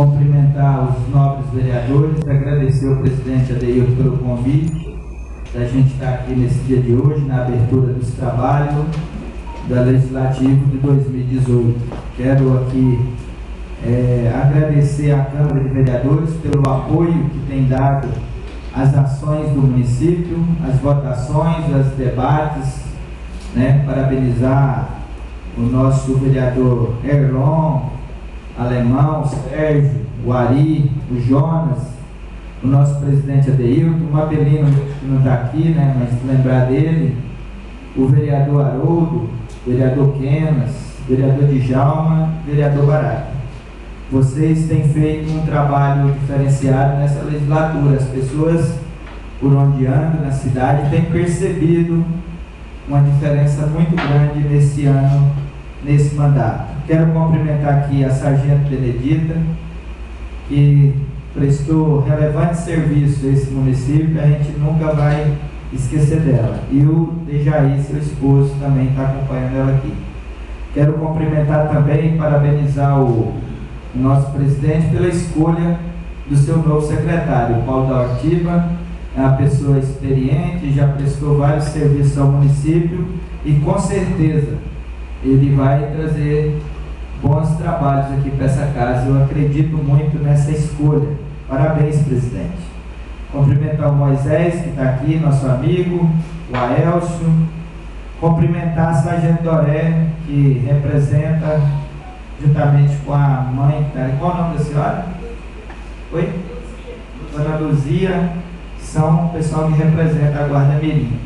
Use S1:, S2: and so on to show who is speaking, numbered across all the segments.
S1: cumprimentar os nobres vereadores, agradecer ao presidente Adeilton pelo convite, da gente estar aqui nesse dia de hoje, na abertura dos trabalhos da Legislativo de 2018. Quero aqui agradecer à Câmara de Vereadores pelo apoio que tem dado às ações do município, às votações, aos debates, né? Parabenizar o nosso vereador Erlon, Alemão, o Sérgio, o Ari, o Jonas, o nosso presidente Adeilton, o Mabelino que não está aqui, né? Mas lembrar dele, o vereador Haroldo, o vereador Kenas, o vereador Djalma, o vereador Barata. Vocês têm feito um trabalho diferenciado nessa legislatura. As pessoas, por onde andam na cidade, têm percebido uma diferença muito grande nesse ano, nesse mandato. Quero cumprimentar aqui a Sargento Benedita, que prestou relevante serviço a esse município, a gente nunca vai esquecer dela. E o Dejaí, seu esposo, também está acompanhando ela aqui. Quero cumprimentar também e parabenizar o nosso presidente pela escolha do seu novo secretário, o Paulo da Ortiva. É uma pessoa experiente, já prestou vários serviços ao município e com certeza ele vai trazer bons trabalhos aqui para essa casa. Eu acredito muito nessa escolha. Parabéns, presidente. Cumprimentar o Moisés, que está aqui, nosso amigo, o Aelcio. Cumprimentar a Sargento Doré, que representa, juntamente com a mãe, qual o nome da senhora? Oi? Dona Luzia, são o pessoal que representa a Guarda Mirim.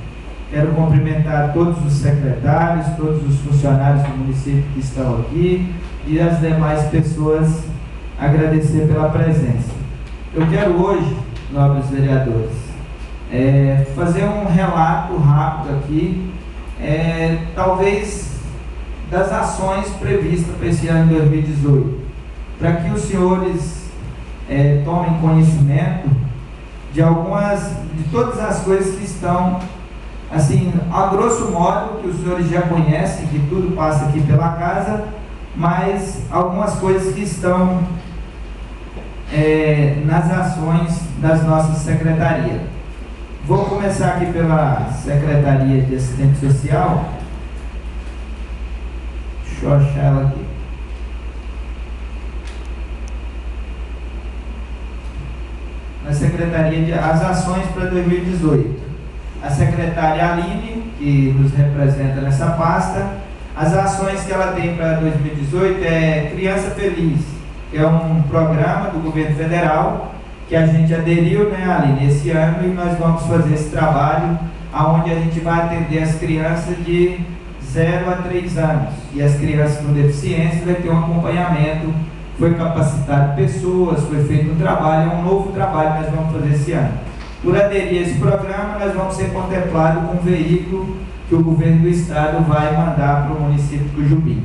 S1: Quero cumprimentar todos os secretários, todos os funcionários do município que estão aqui e as demais pessoas, agradecer pela presença. Eu quero hoje, nobres vereadores, fazer um relato rápido aqui, talvez das ações previstas para esse ano de 2018, para que os senhores tomem conhecimento de todas as coisas que estão, assim, a grosso modo, que os senhores já conhecem, que tudo passa aqui pela casa, mas algumas coisas que estão nas ações das nossas secretarias. Vou começar aqui pela Secretaria de Assistência Social. Deixa eu achar ela aqui. Na Secretaria de as ações para 2018. A secretária Aline, que nos representa nessa pasta, as ações que ela tem para 2018 é Criança Feliz, que é um programa do governo federal que a gente aderiu, né, Aline, esse ano, e nós vamos fazer esse trabalho onde a gente vai atender as crianças de 0 a 3 anos. E as crianças com deficiência vai ter um acompanhamento, foi capacitado pessoas, foi feito um trabalho, é um novo trabalho que nós vamos fazer esse ano. Por aderir a esse programa, nós vamos ser contemplados com um veículo que o governo do estado vai mandar para o município de Cujubim.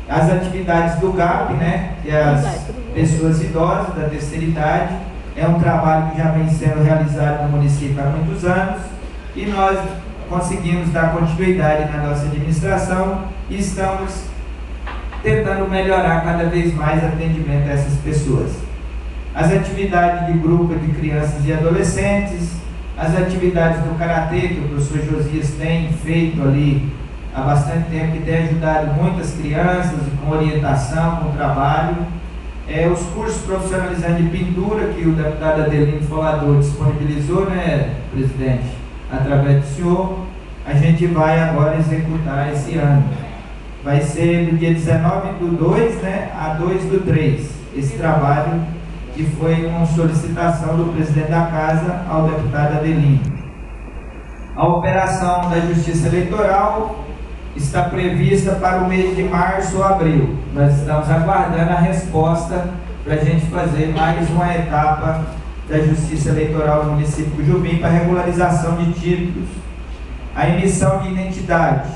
S1: As atividades do GAP, né, que é as pessoas idosas da terceira idade, é um trabalho que já vem sendo realizado no município há muitos anos e nós conseguimos dar continuidade na nossa administração e estamos tentando melhorar cada vez mais o atendimento a essas pessoas. As atividades de grupo de crianças e adolescentes, as atividades do karatê que o professor Josias tem feito ali há bastante tempo, que tem ajudado muitas crianças com orientação, com trabalho. Os cursos profissionalizantes de pintura que o deputado Adelino Folador disponibilizou, né, presidente, através do senhor, a gente vai agora executar esse ano. Vai ser do dia 19/2, né, a 2/3, esse trabalho que foi uma solicitação do presidente da casa ao deputado Adelino. A operação da Justiça Eleitoral está prevista para o mês de março ou abril. Nós estamos aguardando a resposta para a gente fazer mais uma etapa da Justiça Eleitoral no município de Cujubim para regularização de títulos. A emissão de identidade.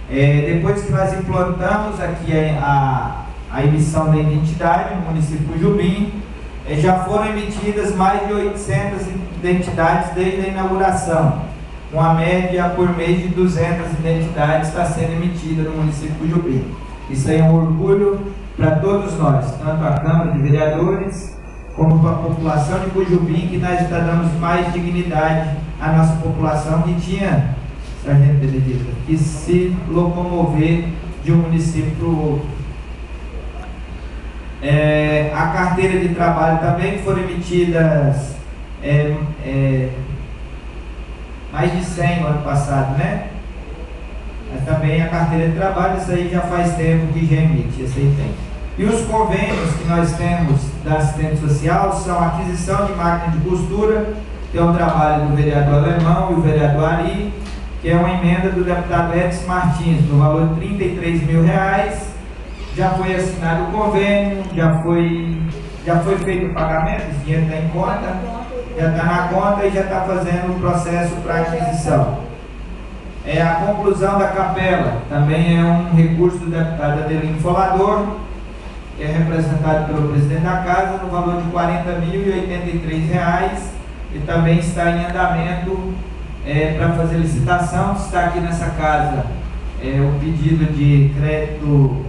S1: Depois que nós implantamos aqui a emissão da identidade no município de Cujubim, já foram emitidas mais de 800 identidades desde a inauguração. Uma média por mês de 200 identidades está sendo emitida no município de Cujubim. Isso é um orgulho para todos nós, tanto a Câmara de Vereadores, como para a população de Cujubim, que nós damos mais dignidade à nossa população que tinha, Sargento Benedito, que se locomover de um município para o outro. A carteira de trabalho também foram emitidas mais de 100 no ano passado, né? Mas também a carteira de trabalho, isso aí já faz tempo que já emite, isso aí tem. E os convênios que nós temos da assistente social são aquisição de máquina de costura, que é um trabalho do vereador Alemão e o vereador Ari, que é uma emenda do deputado Edson Martins, no valor de R$33 mil. Já foi assinado o convênio, já foi feito o pagamento, esse dinheiro está em conta, já está na conta e já está fazendo o processo para aquisição. A conclusão da capela também é um recurso do deputado Adelino Folador, que é representado pelo presidente da casa, no valor de R$40.083, e também está em andamento para fazer licitação. Está aqui nessa casa o pedido de crédito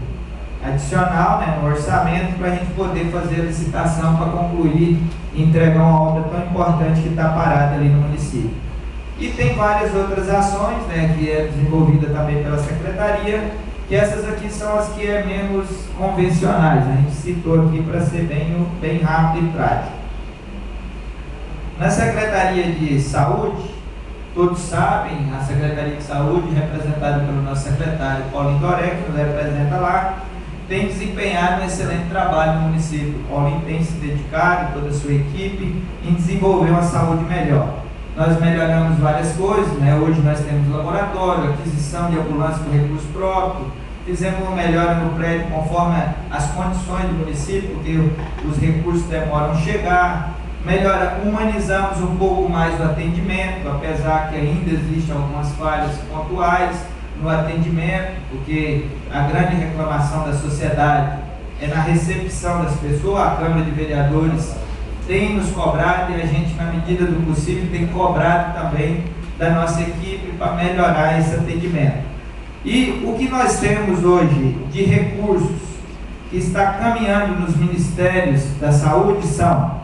S1: adicional, né, no orçamento, para a gente poder fazer a licitação para concluir e entregar uma obra tão importante que está parada ali no município. E tem várias outras ações, né, que é desenvolvida também pela Secretaria, que essas aqui são as que é menos convencionais. A gente citou aqui para ser bem rápido e prático. Na Secretaria de Saúde, todos sabem, a Secretaria de Saúde, representada pelo nosso secretário Paulinho Doré, que nos representa lá, tem desempenhado um excelente trabalho no município. O Paulinho tem se dedicado, toda a sua equipe, em desenvolver uma saúde melhor. Nós melhoramos várias coisas, né? Hoje nós temos laboratório, aquisição de ambulância com recurso próprio, fizemos uma melhora no prédio conforme as condições do município, porque os recursos demoram a chegar. Humanizamos um pouco mais o atendimento, apesar que ainda existem algumas falhas pontuais no atendimento, porque a grande reclamação da sociedade é na recepção das pessoas. A Câmara de Vereadores tem nos cobrado e a gente, na medida do possível, tem cobrado também da nossa equipe para melhorar esse atendimento. E o que nós temos hoje de recursos que está caminhando nos ministérios da saúde são: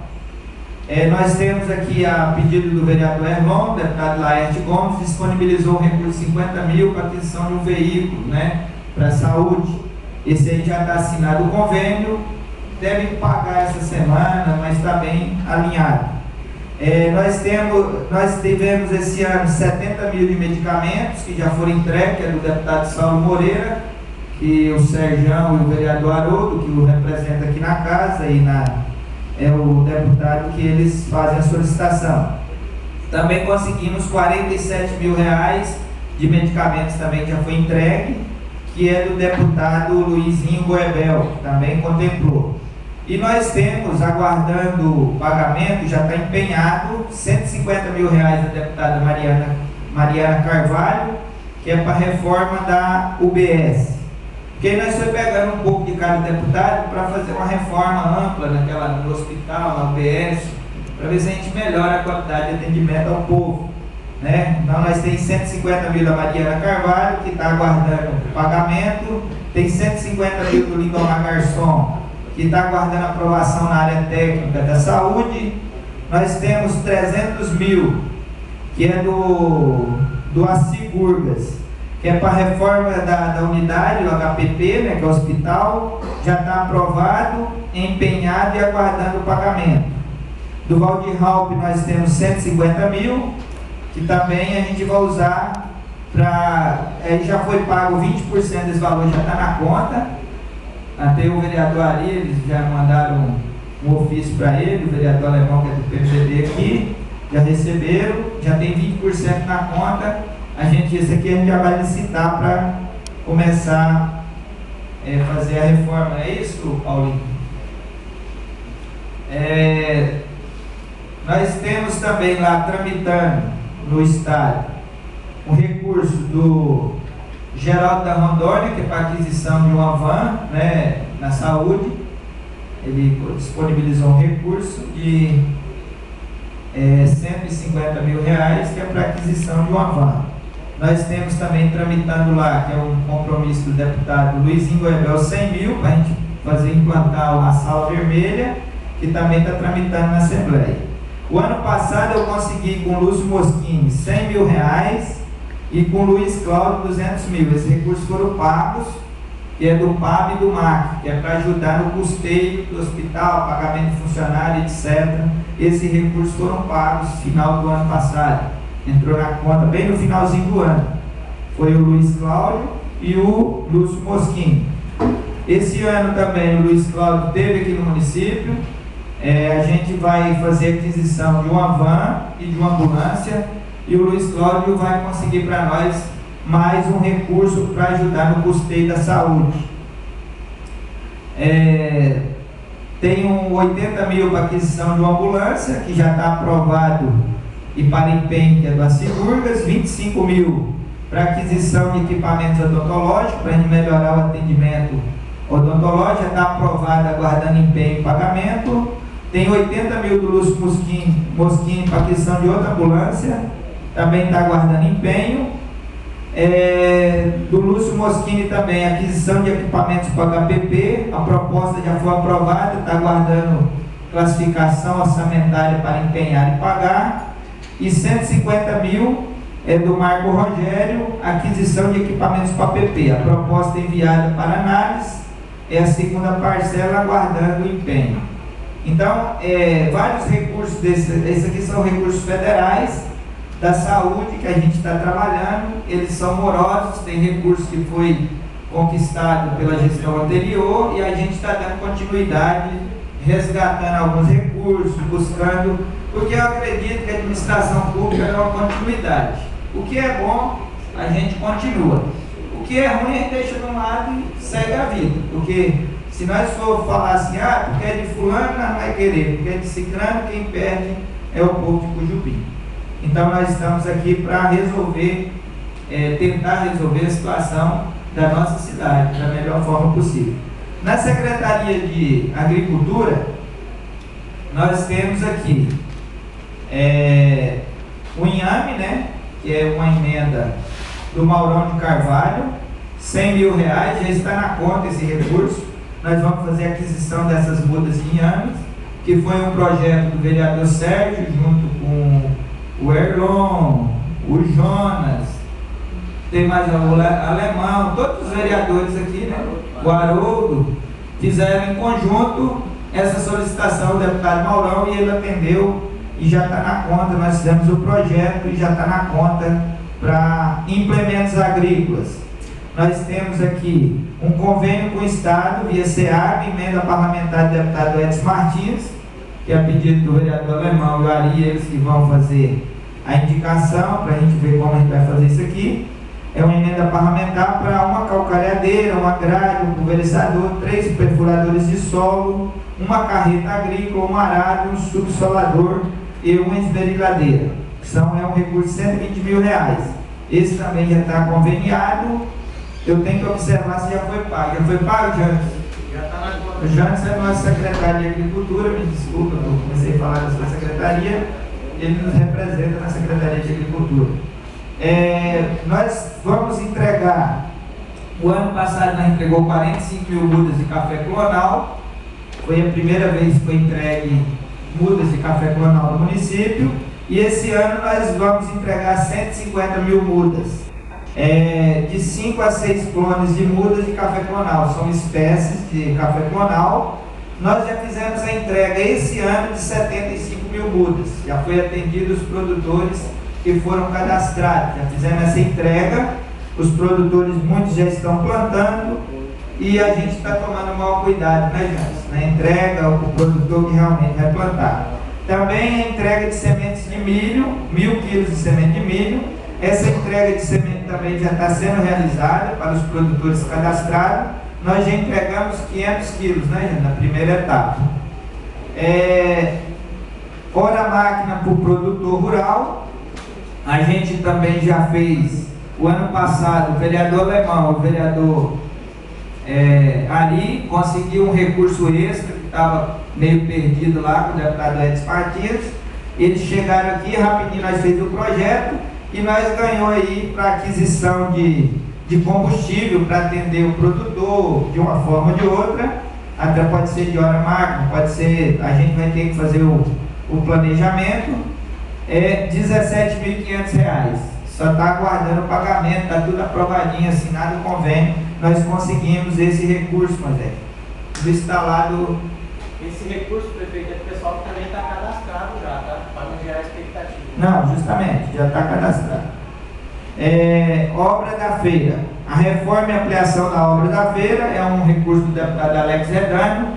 S1: nós temos aqui, a pedido do vereador Erlon, o deputado Laerte Gomes disponibilizou um recurso de 50 mil para aquisição de um veículo, né, para a saúde. Esse aí já está assinado o convênio, devem pagar essa semana, mas está bem alinhado. Nós tivemos esse ano 70 mil de medicamentos que já foram entregues, que é do deputado Saulo Moreira, que o Serjão e o vereador Haroldo, que o representa aqui na casa, e é o deputado que eles fazem a solicitação. Também conseguimos R$47 mil de medicamentos, também já foi entregue, que é do deputado Luizinho Goebel, que também contemplou. E nós temos, aguardando o pagamento, já está empenhado, R$150 mil da deputada Mariana Carvalho, que é para a reforma da UBS. Porque aí nós estamos pegando um pouco de cada deputado para fazer uma reforma ampla no hospital, na UBS, para ver se a gente melhora a qualidade de atendimento ao povo, né? Então nós temos 150 mil da Mariana Carvalho, que está aguardando o pagamento, tem 150 mil do Lindomar Garçom, que está aguardando aprovação na área técnica da saúde. Nós temos 300 mil, que é do Assegurgas, que é para a reforma da unidade, o HPP, né, que é o hospital, já está aprovado, empenhado e aguardando o pagamento. Do Valdir Halp nós temos 150 mil, que também a gente vai usar para... já foi pago 20% desse valor, já está na conta. Até o vereador Ari, eles já mandaram um ofício para ele, o vereador Alemão, que é do PMDB aqui, já receberam, já tem 20% na conta. Esse aqui a gente já vai licitar para começar a fazer a reforma. É isso, Paulinho? Nós temos também lá, tramitando no Estado, um recurso do Geraldo da Rondônia, que é para aquisição de uma van, né, na saúde. Ele disponibilizou um recurso de R$150 mil, que é para aquisição de uma van. Nós temos também tramitando lá, que é um compromisso do deputado Luizinho Goebel, 100 mil, para a gente implantar a sala vermelha, que também está tramitando na Assembleia. O ano passado eu consegui com o Lúcio Moschini R$100 mil e com o Luiz Cláudio 200 mil. Esses recursos foram pagos, que é do PAB e do MAC, que é para ajudar no custeio do hospital, pagamento de funcionário, etc. Esses recursos foram pagos no final do ano passado. Entrou na conta bem no finalzinho do ano. Foi o Luiz Cláudio e o Lúcio Moschini. Esse ano também o Luiz Cláudio esteve aqui no município. A gente vai fazer aquisição de uma van e de uma ambulância, e o Luiz Cláudio vai conseguir para nós mais um recurso para ajudar no custeio da saúde. Tem 80 mil para aquisição de uma ambulância, que já está aprovado, e para empenho, que é das cirúrgicas. 25 mil para aquisição de equipamentos odontológicos, para a gente melhorar o atendimento odontológico, já está aprovado, aguardando empenho e pagamento. Tem 80 mil do Lúcio Moschini para aquisição de outra ambulância, também está aguardando empenho. Do Lúcio Moschini também, aquisição de equipamentos para HPP, a proposta já foi aprovada, está aguardando classificação orçamentária para empenhar e pagar. E 150 mil do Marco Rogério, aquisição de equipamentos para PP. A proposta enviada para análise, é a segunda parcela, aguardando o empenho. Então, vários recursos esses aqui são recursos federais da saúde que a gente está trabalhando. Eles são morosos, tem recurso que foi conquistado pela gestão anterior, e a gente está dando continuidade, resgatando alguns recursos, buscando, porque eu acredito que a administração pública é uma continuidade. O que é bom, a gente continua. O que é ruim, a gente deixa de um lado e segue a vida. Porque se nós for falar assim, porque é de fulano, nós não vai querer, porque é de ciclano, quem perde é o povo de Cujubim. Então nós estamos aqui para resolver, tentar resolver a situação da nossa cidade da melhor forma possível. Na Secretaria de Agricultura, nós temos aqui o inhame, né, que é uma emenda do Maurão de Carvalho, R$100 mil, já está na conta esse recurso. Nós vamos fazer a aquisição dessas mudas de inhames, que foi um projeto do vereador Sérgio, junto com o Erlon, o Jonas, tem mais o Alemão, todos os vereadores aqui, né? O Haroldo, fizeram em conjunto essa solicitação do deputado Maurão, e ele atendeu e já está na conta. Nós fizemos o projeto e já está na conta para implementos agrícolas. Nós temos aqui um convênio com o Estado, via SEAG, emenda parlamentar do deputado Edson Martins, que é a pedido do vereador Alemão e o Ari, eles que vão fazer a indicação, para a gente ver como a gente vai fazer isso aqui. É uma emenda parlamentar para uma calcareadeira, uma grade, um pulverizador, 3 perfuradores de solo, uma carreta agrícola, um arado, um subsolador e uma esmerilhadeira. É um recurso de R$120 mil. Esse também já está conveniado. Eu tenho que observar se já foi pago. Já foi pago, Jantes? Já está na conta. O Jantes é nosso secretário de Agricultura, me desculpa, eu comecei a falar da sua secretaria. Ele nos representa na Secretaria de Agricultura. Nós vamos entregar, o ano passado nós entregou 45 mil mudas de café clonal. Foi a primeira vez que foi entregue mudas de café clonal no município. E esse ano nós vamos entregar 150 mil mudas, de 5 a 6 clones de mudas de café clonal. São espécies de café clonal. Nós já fizemos a entrega esse ano de 75 mil mudas. Já foi atendido os produtores que foram cadastrados. Já fizemos essa entrega. Os produtores, muitos já estão plantando. E a gente está tomando o maior cuidado, né, gente? Na entrega, o produtor que realmente vai plantar. Também a entrega de sementes de milho, 1.000 quilos de semente de milho. Essa entrega de semente também já está sendo realizada para os produtores cadastrados. Nós já entregamos 500 quilos, né, gente, na primeira etapa. Fora a máquina para o produtor rural, a gente também já fez, o ano passado, o vereador Alemão, o vereador Ari, conseguiu um recurso extra que estava meio perdido lá com o deputado Edson Martins. Eles chegaram aqui, rapidinho nós fizemos o projeto e nós ganhamos aí para aquisição de combustível para atender o produtor de uma forma ou de outra. até pode ser de hora máquina, pode ser, a gente vai ter que fazer o planejamento, é R$ 17.500. Só está aguardando o pagamento, está tudo aprovadinho, assinado o convênio, nós conseguimos esse recurso, mas do instalado.
S2: Esse recurso, prefeito, é do pessoal que também está cadastrado já, tá? Para não gerar expectativa.
S1: Não, justamente, já está cadastrado. Obra da Feira. A reforma e ampliação da obra da Feira é um recurso do deputado Alex Redano,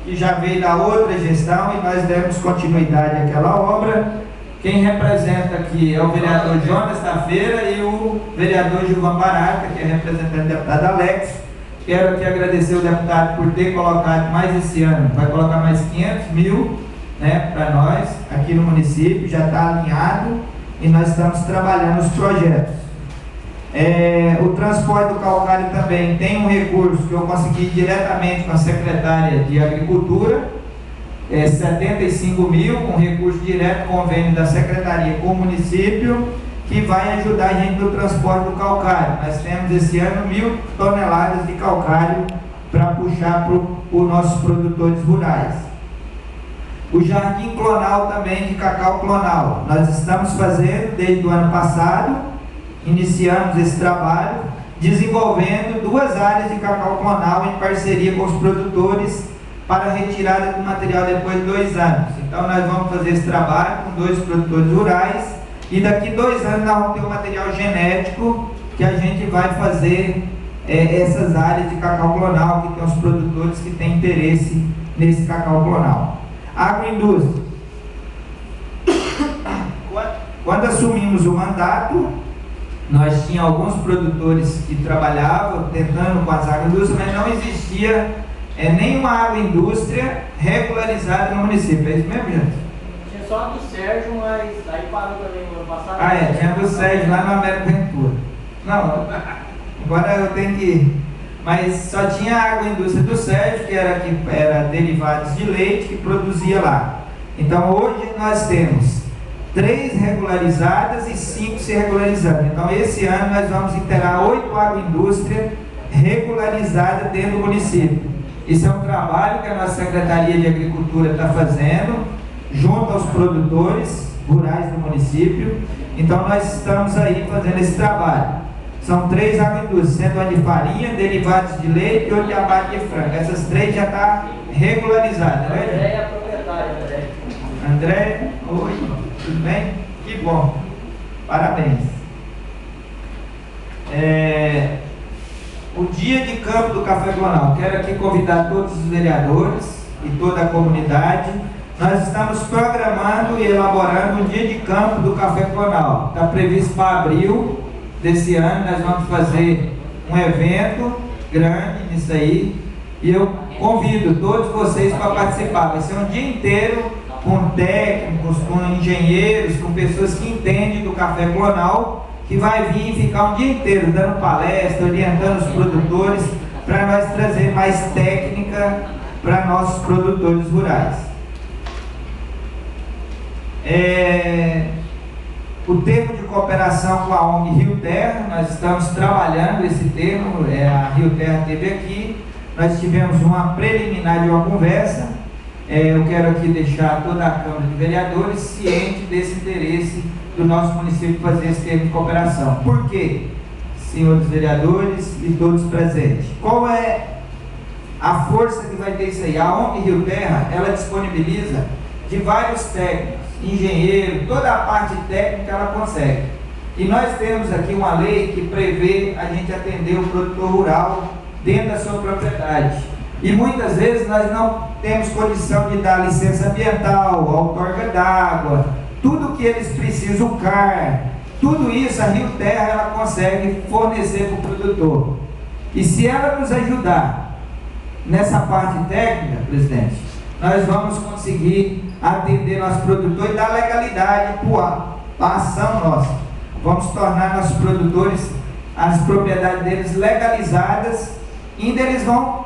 S1: que já veio da outra gestão e nós demos continuidade àquela obra. Quem representa aqui é o vereador Jonas da Feira e o vereador Gilvan Barata, que é representante do deputado Alex. Quero aqui agradecer o deputado por ter colocado mais esse ano, vai colocar mais 500 mil, né, para nós aqui no município, já está alinhado e nós estamos trabalhando os projetos. O transporte do calcário também tem um recurso que eu consegui diretamente com a secretária de Agricultura, 75 mil, com recurso direto, convênio da secretaria com o município, que vai ajudar a gente no transporte do calcário. Nós temos esse ano 1.000 toneladas de calcário para puxar para os nossos produtores rurais. O jardim clonal também, de cacau clonal, nós estamos fazendo desde o ano passado, iniciamos esse trabalho, desenvolvendo 2 áreas de cacau clonal em parceria com os produtores para a retirada do material depois de 2 anos. Então nós vamos fazer esse trabalho com 2 produtores rurais e daqui 2 anos nós vamos ter um material genético que a gente vai fazer essas áreas de cacau clonal, que tem os produtores que têm interesse nesse cacau clonal. Agroindústria. Quando assumimos o mandato, nós tínhamos alguns produtores que trabalhavam tentando com as agroindústrias, mas não existia nenhuma agroindústria regularizada no município. É isso mesmo, gente?
S2: Tinha só a do Sérgio, mas aí parou também no ano passado.
S1: Tinha a do Sérgio lá no América Ventura. Não, agora eu tenho que ir. Mas só tinha a agroindústria do Sérgio, que era derivados de leite, que produzia lá. Então hoje nós temos 3 regularizadas e 5 se regularizando. Então esse ano nós vamos inteirar 8 agroindústrias regularizadas dentro do município. Isso é um trabalho que a nossa Secretaria de Agricultura está fazendo, junto aos produtores rurais do município. Então nós estamos aí fazendo esse trabalho. São 3 agroindústrias, sendo a de farinha, derivados de leite e outra de abate de frango. Essas 3 já estão regularizadas, né?
S2: André é a proprietária, André.
S1: André, oi, tudo bem? Que bom, parabéns. O dia de campo do Café Clonal. Quero aqui convidar todos os vereadores e toda a comunidade. Nós estamos programando e elaborando o dia de campo do Café Clonal. Está previsto para abril desse ano. Nós vamos fazer um evento grande nisso aí. E eu convido todos vocês para participar. Vai ser um dia inteiro com técnicos, com engenheiros, com pessoas que entendem do café clonal, que vai vir e ficar um dia inteiro dando palestra, orientando os produtores, para nós trazer mais técnica para nossos produtores rurais. O termo de cooperação com a ONG Rio Terra, nós estamos trabalhando esse termo, a Rio Terra esteve aqui, nós tivemos uma preliminar de uma conversa. Eu quero aqui deixar toda a Câmara de Vereadores ciente desse interesse do nosso município fazer esse termo de cooperação. Por quê, senhores vereadores e todos presentes? Qual é a força que vai ter isso aí? A ONG Rio Terra, ela disponibiliza de vários técnicos, engenheiros, toda a parte técnica ela consegue. E nós temos aqui uma lei que prevê a gente atender o produtor rural dentro da sua propriedade. E muitas vezes nós não temos condição de dar licença ambiental, outorga d'água, tudo que eles precisam, o CAR, tudo isso a Rio Terra ela consegue fornecer para o produtor. E se ela nos ajudar nessa parte técnica, presidente, nós vamos conseguir atender nosso produtor e dar legalidade para a ação nossa. Vamos tornar nossos produtores, as propriedades deles legalizadas. Ainda eles vão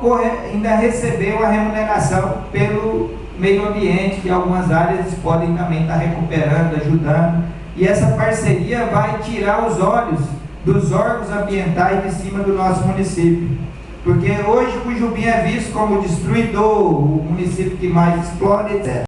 S1: ainda receber uma remuneração pelo meio ambiente, que algumas áreas eles podem também estar recuperando, ajudando. E essa parceria vai tirar os olhos dos órgãos ambientais de cima do nosso município. Porque hoje Cujubim é visto como destruidor, o município que mais explora, etc.